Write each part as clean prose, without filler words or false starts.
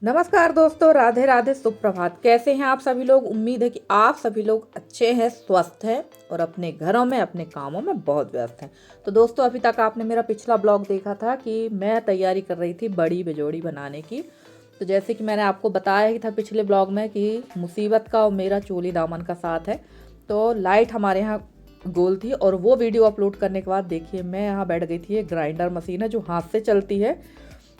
नमस्कार दोस्तों, राधे राधे, सुप्रभात। कैसे हैं आप सभी लोग? उम्मीद है कि आप सभी लोग अच्छे हैं, स्वस्थ हैं और अपने घरों में अपने कामों में बहुत व्यस्त हैं। तो दोस्तों, अभी तक आपने मेरा पिछला ब्लॉग देखा था कि मैं तैयारी कर रही थी बड़ी बिजोड़ी बनाने की। तो जैसे कि मैंने आपको बताया ही था पिछले ब्लॉग में कि मुसीबत का और मेरा चोली दामन का साथ है। तो लाइट हमारे यहाँ गोल थी और वो वीडियो अपलोड करने के बाद देखिए मैं यहाँ बैठ गई थी। एक ग्राइंडर मशीन है जो हाथ से चलती है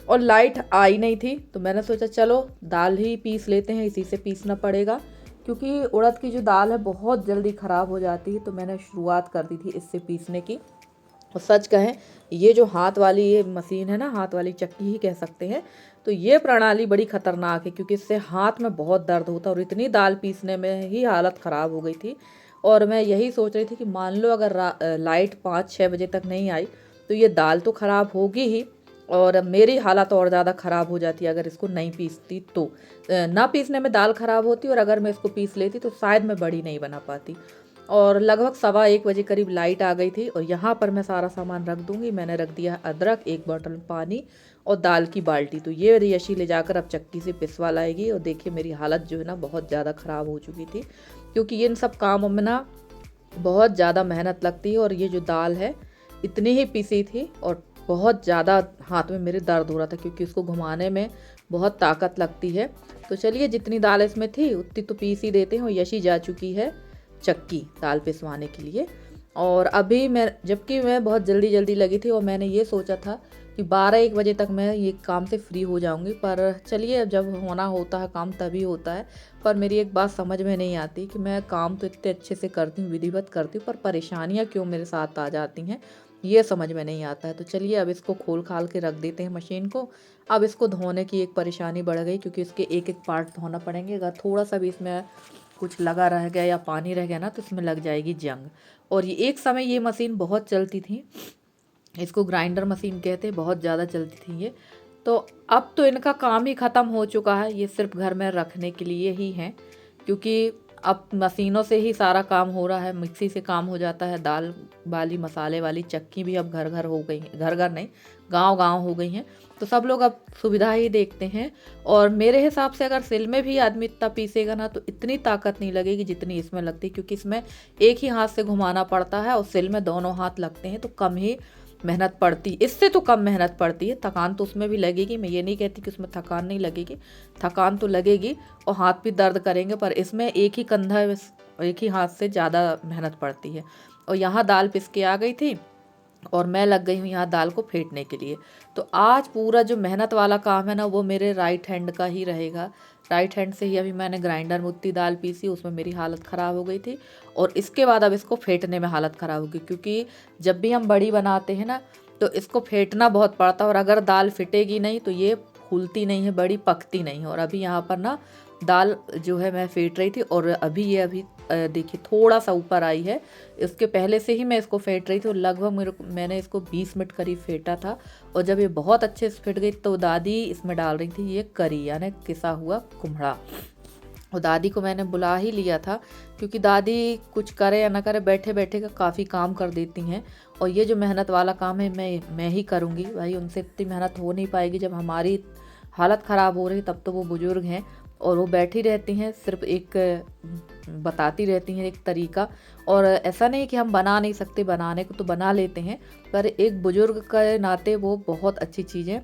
और लाइट आई नहीं थी, तो मैंने सोचा चलो दाल ही पीस लेते हैं, इसी से पीसना पड़ेगा क्योंकि उड़द की जो दाल है बहुत जल्दी ख़राब हो जाती है। तो मैंने शुरुआत कर दी थी इससे पीसने की। और सच कहें, ये जो हाथ वाली ये मशीन है ना, हाथ वाली चक्की ही कह सकते हैं, तो ये प्रणाली बड़ी ख़तरनाक है क्योंकि इससे हाथ में बहुत दर्द होता है और इतनी दाल पीसने में ही हालत ख़राब हो गई थी। और मैं यही सोच रही थी कि मान लो अगर लाइट 5-6 बजे तक नहीं आई तो ये दाल तो ख़राब होगी ही और मेरी हालत और ज़्यादा ख़राब हो जाती अगर इसको नहीं पीसती तो। ना पीसने में दाल ख़राब होती और अगर मैं इसको पीस लेती तो शायद मैं बड़ी नहीं बना पाती। और लगभग 1:15 करीब लाइट आ गई थी और यहाँ पर मैं सारा सामान रख दूँगी। मैंने रख दिया अदरक, 1 बॉटल पानी और दाल की बाल्टी। तो ये यशी ले जाकर अब चक्की से पिसवा लाएगी। और देखिए मेरी हालत जो है ना बहुत ज़्यादा ख़राब हो चुकी थी क्योंकि इन सब कामों में ना बहुत ज़्यादा मेहनत लगती है। और ये जो दाल है इतनी ही पीसी थी और बहुत ज़्यादा हाथ में मेरे दर्द हो रहा था क्योंकि उसको घुमाने में बहुत ताकत लगती है। तो चलिए जितनी दाल इसमें थी उतनी तो पीस ही देते हैं। और यशी जा चुकी है चक्की दाल पिसवाने के लिए। और अभी जबकि मैं बहुत जल्दी जल्दी लगी थी और मैंने ये सोचा था कि 12-1 बजे तक मैं ये काम से फ्री हो जाऊंगी, पर चलिए जब होना होता है काम तभी होता है। पर मेरी एक बात समझ में नहीं आती कि मैं काम तो इतने अच्छे से करती हूँ, विधिवत करती हूँ, पर परेशानियाँ क्यों मेरे साथ आ जाती हैं, ये समझ में नहीं आता है। तो चलिए अब इसको खोल खाल के रख देते हैं मशीन को। अब इसको धोने की एक परेशानी बढ़ गई क्योंकि इसके एक एक पार्ट धोना पड़ेंगे। अगर थोड़ा सा भी इसमें कुछ लगा रह गया या पानी रह गया ना तो इसमें लग जाएगी जंग। और ये एक समय ये मशीन बहुत चलती थी, इसको ग्राइंडर मशीन कहते हैं, बहुत ज़्यादा चलती थी ये। तो अब तो इनका काम ही ख़त्म हो चुका है, ये सिर्फ घर में रखने के लिए ही हैं क्योंकि अब मशीनों से ही सारा काम हो रहा है, मिक्सी से काम हो जाता है। दाल वाली मसाले वाली चक्की भी अब घर घर हो गई हैं, घर घर नहीं गांव गांव हो गई हैं। तो सब लोग अब सुविधा ही देखते हैं। और मेरे हिसाब से अगर सिल में भी आदमी इतना पीसेगा ना तो इतनी ताकत नहीं लगेगी जितनी इसमें लगती है क्योंकि इसमें एक ही हाथ से घुमाना पड़ता है और सिल में दोनों हाथ लगते हैं तो कम ही मेहनत पड़ती, इससे तो कम मेहनत पड़ती है। थकान तो उसमें भी लगेगी, मैं ये नहीं कहती कि उसमें थकान नहीं लगेगी, थकान तो लगेगी और हाथ भी दर्द करेंगे, पर इसमें एक ही कंधा एक ही हाथ से ज़्यादा मेहनत पड़ती है। और यहाँ दाल पिस के आ गई थी और मैं लग गई हूँ यहाँ दाल को फेंटने के लिए। तो आज पूरा जो मेहनत वाला काम है ना वो मेरे राइट हैंड का ही रहेगा। राइट हैंड से ही अभी मैंने ग्राइंडर में उतनी दाल पीसी, उसमें मेरी हालत ख़राब हो गई थी। और इसके बाद अब इसको फेंटने में हालत ख़राब होगी क्योंकि जब भी हम बड़ी बनाते हैं ना तो इसको फेंटना बहुत पड़ता है और अगर दाल फिटेगी नहीं तो ये फूलती नहीं है, बड़ी पकती नहीं है। और अभी यहाँ पर ना दाल जो है मैं फेंट रही थी और अभी देखिए थोड़ा सा ऊपर आई है। इसके पहले से ही मैं इसको फेंट रही थी और लगभग मैंने इसको 20 मिनट करीब फेंटा था। और जब ये बहुत अच्छे से फिट गई तो दादी इसमें डाल रही थी ये करी यानी किसा हुआ कुम्हड़ा। और दादी को मैंने बुला ही लिया था क्योंकि दादी कुछ करे या ना करे बैठे बैठे का काफ़ी काम कर देती हैं। और ये जो मेहनत वाला काम है मैं ही करूँगी भाई, उनसे इतनी मेहनत हो नहीं पाएगी। जब हमारी हालत ख़राब हो रही तब तो वो बुज़ुर्ग हैं और वो बैठी रहती हैं, सिर्फ एक बताती रहती हैं एक तरीका। और ऐसा नहीं कि हम बना नहीं सकते, बनाने को तो बना लेते हैं, पर एक बुज़ुर्ग के नाते वो बहुत अच्छी चीज़ें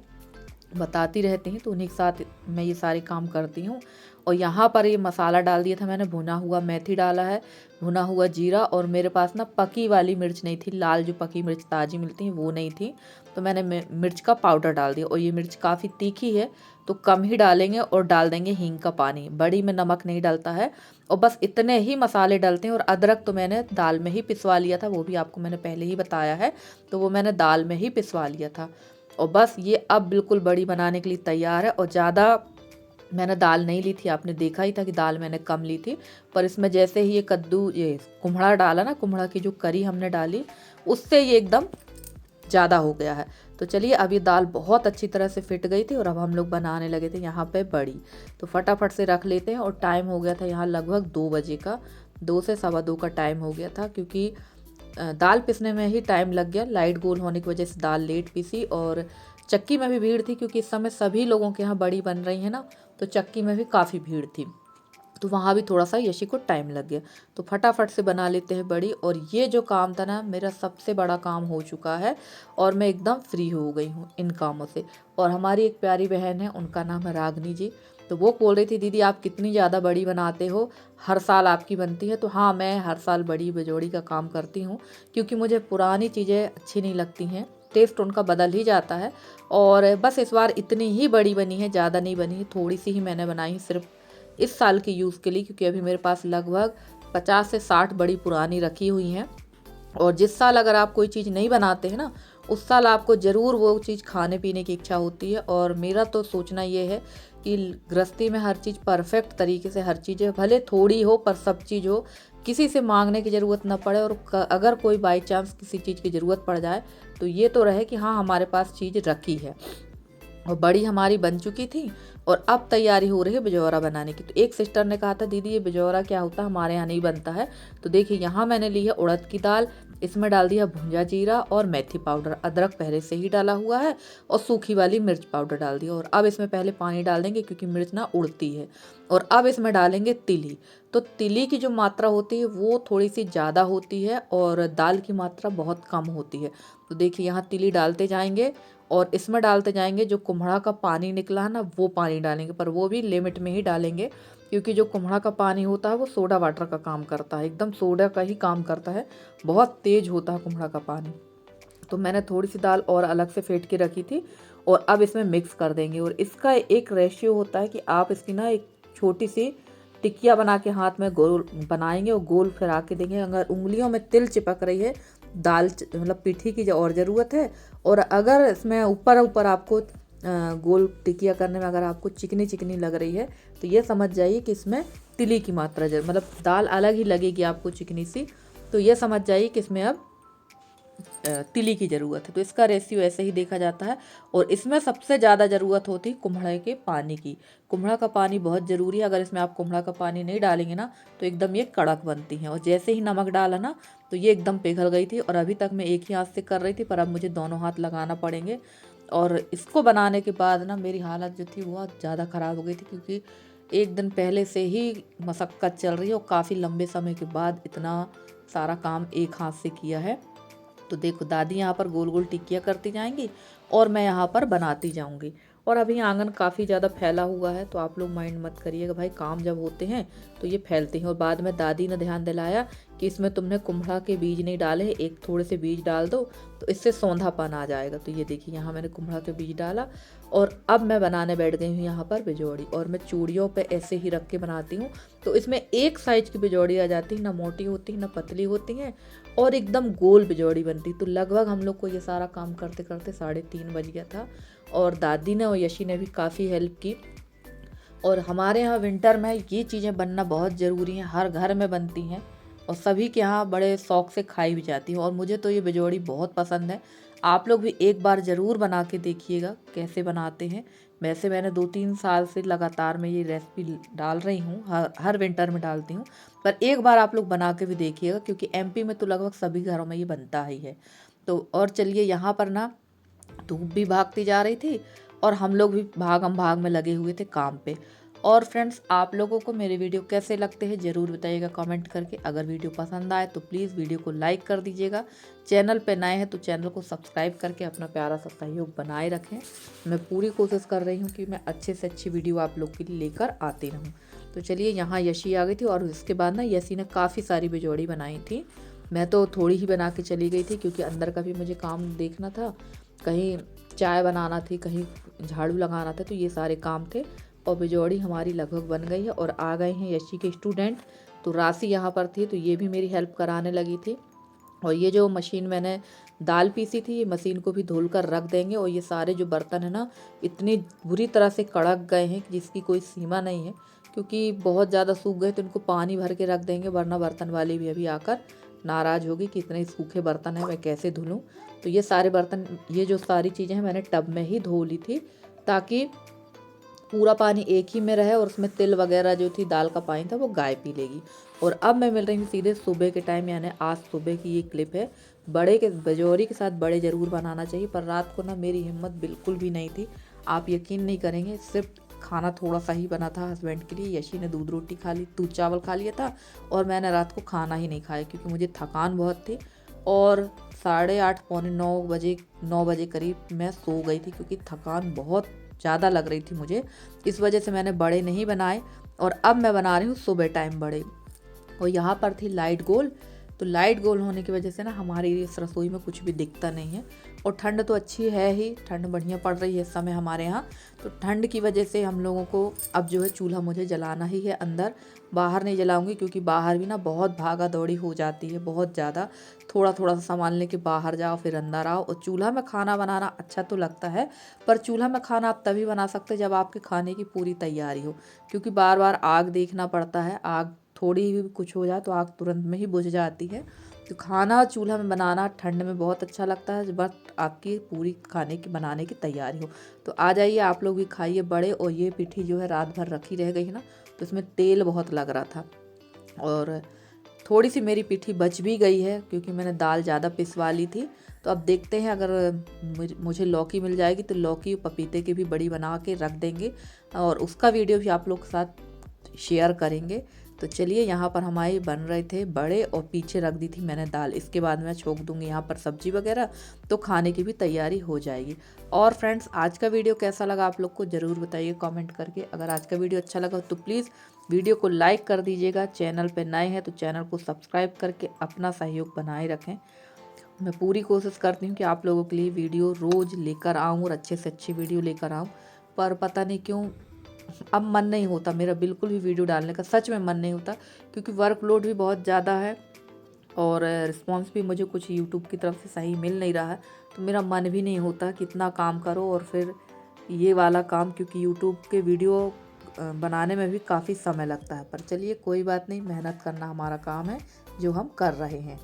बताती रहती हैं तो उन्हीं के साथ मैं ये सारे काम करती हूँ। और यहाँ पर ये मसाला डाल दिया था मैंने, भुना हुआ मेथी डाला है, भुना हुआ जीरा। और मेरे पास ना पकी वाली मिर्च नहीं थी, लाल जो पकी मिर्च ताज़ी मिलती है वो नहीं थी, तो मैंने मिर्च का पाउडर डाल दिया। और ये मिर्च काफ़ी तीखी है तो कम ही डालेंगे और डाल देंगे हींग का पानी, बड़ी में नमक नहीं डलता है। और बस इतने ही मसाले डलते हैं। और अदरक तो मैंने दाल में ही पिसवा लिया था, वो भी आपको मैंने पहले ही बताया है, तो वो मैंने दाल में ही पिसवा लिया था। और बस ये अब बिल्कुल बड़ी बनाने के लिए तैयार है। और ज़्यादा मैंने दाल नहीं ली थी, आपने देखा ही था कि दाल मैंने कम ली थी। पर इसमें जैसे ही ये कुम्हड़ा डाला ना, कुम्हड़ा की जो करी हमने डाली उससे ये एकदम ज़्यादा हो गया है। तो चलिए अब ये दाल बहुत अच्छी तरह से फिट गई थी और अब हम लोग बनाने लगे थे यहाँ पे बड़ी। तो फटाफट से रख लेते हैं। और टाइम हो गया था यहाँ लगभग 2 बजे का, 2 से 2:15 का टाइम हो गया था क्योंकि दाल पिसने में ही टाइम लग गया। लाइट गोल होने की वजह से दाल लेट पिसी और चक्की में भी भीड़ थी क्योंकि इस समय सभी लोगों के यहाँ बड़ी बन रही है ना, तो चक्की में भी काफ़ी भीड़ थी, तो वहाँ भी थोड़ा सा यशी को टाइम लग गया। तो फटाफट से बना लेते हैं बड़ी। और ये जो काम था ना, मेरा सबसे बड़ा काम हो चुका है और मैं एकदम फ्री हो गई हूँ इन कामों से। और हमारी एक प्यारी बहन है, उनका नाम है रागनी जी, तो वो बोल रही थी दीदी आप कितनी ज़्यादा बड़ी बनाते हो, हर साल आपकी बनती है। तो हाँ, मैं हर साल बड़ी बजौड़ी का काम करती हूँ, क्योंकि मुझे पुरानी चीज़ें अच्छी नहीं लगती हैं, टेस्ट उनका बदल ही जाता है। और बस इस बार इतनी ही बड़ी बनी है, ज़्यादा नहीं बनी है, थोड़ी सी ही मैंने बनाई है सिर्फ इस साल के यूज़ के लिए, क्योंकि अभी मेरे पास लगभग 50 से 60 बड़ी पुरानी रखी हुई हैं। और जिस साल अगर आप कोई चीज़ नहीं बनाते हैं ना, उस साल आपको ज़रूर वो चीज़ खाने पीने की इच्छा होती है। और मेरा तो सोचना ये है कि गृहस्थी में हर चीज़ परफेक्ट तरीके से, हर चीज़ भले थोड़ी हो पर सब चीज़ हो, किसी से मांगने की ज़रूरत ना पड़े। और अगर कोई बाई चांस किसी चीज़ की ज़रूरत पड़ जाए तो ये तो रहे कि हाँ हमारे पास चीज़ रखी है। और बड़ी हमारी बन चुकी थी और अब तैयारी हो रही है बिजौरा बनाने की। तो एक सिस्टर ने कहा था दीदी ये बिजौरा क्या होता है, हमारे यहाँ नहीं बनता है। तो देखिए यहाँ मैंने ली है उड़द की दाल, इसमें डाल दिया भुंजा जीरा और मेथी पाउडर, अदरक पहले से ही डाला हुआ है, और सूखी वाली मिर्च पाउडर डाल दिया। और अब इसमें पहले पानी डाल देंगे क्योंकि मिर्च ना उड़ती है। और अब इसमें डालेंगे तिली। तो तिली की जो मात्रा होती है वो थोड़ी सी ज़्यादा होती है और दाल की मात्रा बहुत कम होती है। तो देखिए यहाँ तिली डालते जाएंगे और इसमें डालते जाएंगे जो कुम्हड़ा का पानी निकला है ना, वो पानी डालेंगे, पर वो भी लिमिट में ही डालेंगे, क्योंकि जो कुम्हड़ा का पानी होता है वो सोडा वाटर का काम करता है, एकदम सोडा का ही काम करता है, बहुत तेज होता है कुम्हड़ा का पानी। तो मैंने थोड़ी सी दाल और अलग से फेंट के रखी थी और अब इसमें मिक्स कर देंगे। और इसका एक रेशियो होता है कि आप इसकी ना एक छोटी सी टिकिया बना के हाथ में गोल बनाएंगे और गोल फिरा के देंगे। अगर उंगलियों में तिल चिपक रही है, दाल मतलब पीठी की और ज़रूरत है। और अगर इसमें ऊपर ऊपर आपको गोल टिकिया करने में अगर आपको चिकनी चिकनी लग रही है, तो ये समझ जाइए कि इसमें तिली की मात्रा मतलब दाल अलग ही लगेगी आपको चिकनी सी, तो ये समझ जाइए कि इसमें अब तिली की ज़रूरत है। तो इसका रेशियो ऐसे ही देखा जाता है। और इसमें सबसे ज़्यादा ज़रूरत होती है कुम्हड़े के पानी की। कुम्हड़ा का पानी बहुत ज़रूरी है, अगर इसमें आप कुम्हड़ा का पानी नहीं डालेंगे ना तो एकदम ये कड़क बनती हैं। और जैसे ही नमक डाला ना तो ये एकदम पिघल गई थी। और अभी तक मैं एक ही हाथ से कर रही थी, पर अब मुझे दोनों हाथ लगाना पड़ेंगे। और इसको बनाने के बाद ना मेरी हालत जो थी बहुत ज़्यादा ख़राब हो गई थी, क्योंकि एक दिन पहले से ही मशक्क़त चल रही है और काफ़ी लंबे समय के बाद इतना सारा काम एक हाथ से किया है। तो देखो दादी यहाँ पर गोल गोल टिक्कियाँ करती जाएंगी और मैं यहाँ पर बनाती जाऊँगी। और अभी आंगन काफ़ी ज़्यादा फैला हुआ है, तो आप लोग माइंड मत करिएगा भाई, काम जब होते हैं तो ये फैलते हैं। और बाद में दादी ने ध्यान दिलाया कि इसमें तुमने कुम्हड़ा के बीज नहीं डाले हैं, एक थोड़े से बीज डाल दो तो इससे सौंधापन आ जाएगा। तो ये देखिए यहाँ मैंने कुम्हड़ा के बीज डाला और अब मैं बनाने बैठ गई हूँ यहाँ पर बिजौड़ी। और मैं चूड़ियों पे ऐसे ही रख के बनाती हूँ, तो इसमें एक साइज की बिजौड़ी आ जाती है, ना मोटी होती है ना पतली होती हैं, और एकदम गोल बिजौड़ी बनती। तो लगभग हम लोग को ये सारा काम करते करते 3:30 बज गया था। और दादी ने और यशी ने भी काफ़ी हेल्प की। और हमारे यहाँ विंटर में ये चीज़ें बनना बहुत ज़रूरी हैं, हर घर में बनती हैं और सभी के यहाँ बड़े शौक़ से खाई भी जाती हैं। और मुझे तो ये बिजौड़ी बहुत पसंद है। आप लोग भी एक बार ज़रूर बना के देखिएगा कैसे बनाते हैं। वैसे मैंने 2-3 साल से लगातार मैं ये रेसिपी डाल रही हूँ, हर विंटर में डालती हूँ, पर एक बार आप लोग बना के भी देखिएगा, क्योंकि एमपी में तो लगभग सभी घरों में ये बनता ही है। तो और चलिए यहाँ पर ना धूप भी भागती जा रही थी और हम लोग भी भागम भाग में लगे हुए थे काम पे। और फ्रेंड्स, आप लोगों को मेरे वीडियो कैसे लगते हैं ज़रूर बताइएगा कमेंट करके। अगर वीडियो पसंद आए तो प्लीज़ वीडियो को लाइक कर दीजिएगा। चैनल पे नए हैं तो चैनल को सब्सक्राइब करके अपना प्यारा सा सहयोग बनाए रखें। मैं पूरी कोशिश कर रही हूँ कि मैं अच्छे से अच्छी वीडियो आप लोग के लिए लेकर आती रहूँ। तो चलिए यहाँ यशी आ गई थी और उसके बाद ना यशी ने काफ़ी सारी बिजौड़ी बनाई थी। मैं तो थोड़ी ही बना के चली गई थी, क्योंकि अंदर का भी मुझे काम देखना था, कहीं चाय बनाना थी, कहीं झाड़ू लगाना था, तो ये सारे काम थे। और बिजौड़ी हमारी लगभग बन गई है और आ गए हैं यशी के स्टूडेंट। तो राशि यहाँ पर थी तो ये भी मेरी हेल्प कराने लगी थी। और ये जो मशीन मैंने दाल पीसी थी, ये मशीन को भी धुल कर रख देंगे। और ये सारे जो बर्तन है ना इतनी बुरी तरह से कड़क गए हैं कि जिसकी कोई सीमा नहीं है, क्योंकि बहुत ज़्यादा सूख गए। तो इनको पानी भर के रख देंगे, वरना बर्तन वाली भी अभी आकर नाराज़ होगी कि इतने सूखे बर्तन हैं, मैं कैसे धुलूँ। तो ये सारे बर्तन, ये जो सारी चीज़ें हैं मैंने टब में ही धो ली थी, ताकि पूरा पानी एक ही में रहे और उसमें तिल वगैरह जो थी दाल का पानी था वो गाय पी लेगी। और अब मैं मिल रही हूँ सीधे सुबह के टाइम, यानी आज सुबह की ये क्लिप है। बड़े के बिजौरी के साथ बड़े ज़रूर बनाना चाहिए, पर रात को ना मेरी हिम्मत बिल्कुल भी नहीं थी। आप यकीन नहीं करेंगे, सिर्फ खाना थोड़ा सा ही बना था हस्बैंड के लिए। यशी ने दूध रोटी खा ली, दूध चावल खा लिया था और मैंने रात को खाना ही नहीं खाया क्योंकि मुझे थकान बहुत थी। और 8:30 पौने 9 बजे करीब मैं सो गई थी क्योंकि थकान बहुत ज़्यादा लग रही थी मुझे। इस वजह से मैंने बड़े नहीं बनाए और अब मैं बना रही हूँ सुबह टाइम बड़े। और यहाँ पर थी लाइट गोल, तो लाइट गोल होने की वजह से ना हमारी इस रसोई में कुछ भी दिखता नहीं है। और ठंड तो अच्छी है ही, ठंड बढ़िया पड़ रही है इस समय हमारे यहाँ। तो ठंड की वजह से हम लोगों को अब जो है चूल्हा मुझे जलाना ही है अंदर, बाहर नहीं जलाऊंगी क्योंकि बाहर भी ना बहुत भागा दौड़ी हो जाती है, बहुत ज़्यादा। थोड़ा थोड़ा सा सामान लेके बाहर जाओ फिर अंदर आओ। और चूल्हा में खाना बनाना अच्छा तो लगता है, पर चूल्हा में खाना आप तभी बना सकते जब आपके खाने की पूरी तैयारी हो, क्योंकि बार बार आग देखना पड़ता है। आग थोड़ी भी कुछ हो जाए तो आग तुरंत में ही बुझ जाती है। तो खाना चूल्हा में बनाना ठंड में बहुत अच्छा लगता है, बस आपकी पूरी खाने की बनाने की तैयारी हो। तो आ जाइए आप लोग भी खाइए बड़े। और ये पिठी जो है रात भर रखी रह गई है ना, तो इसमें तेल बहुत लग रहा था। और थोड़ी सी मेरी पिठी बच भी गई है क्योंकि मैंने दाल ज़्यादा पिसवा ली थी। तो अब देखते हैं, अगर मुझे लौकी मिल जाएगी तो लौकी पपीते की भी बड़ी बना के रख देंगे और उसका वीडियो भी आप लोग के साथ शेयर करेंगे। तो चलिए, यहाँ पर हमारे बन रहे थे बड़े और पीछे रख दी थी मैंने दाल। इसके बाद मैं छोंक दूंगी यहाँ पर सब्जी वगैरह, तो खाने की भी तैयारी हो जाएगी। और फ्रेंड्स, आज का वीडियो कैसा लगा आप लोग को ज़रूर बताइए कमेंट करके। अगर आज का वीडियो अच्छा लगा तो प्लीज़ वीडियो को लाइक कर दीजिएगा। चैनल पर नए हैं तो चैनल को सब्सक्राइब करके अपना सहयोग बनाए रखें। मैं पूरी कोशिश करती हूँ कि आप लोगों के लिए वीडियो रोज़ लेकर आऊँ और अच्छे से अच्छी वीडियो लेकर आऊँ, पर पता नहीं क्यों अब मन नहीं होता मेरा बिल्कुल भी वीडियो डालने का। सच में मन नहीं होता क्योंकि वर्कलोड भी बहुत ज़्यादा है और रिस्पांस भी मुझे कुछ यूट्यूब की तरफ से सही मिल नहीं रहा है। तो मेरा मन भी नहीं होता कितना काम करो और फिर ये वाला काम, क्योंकि यूट्यूब के वीडियो बनाने में भी काफ़ी समय लगता है। पर चलिए कोई बात नहीं, मेहनत करना हमारा काम है जो हम कर रहे हैं।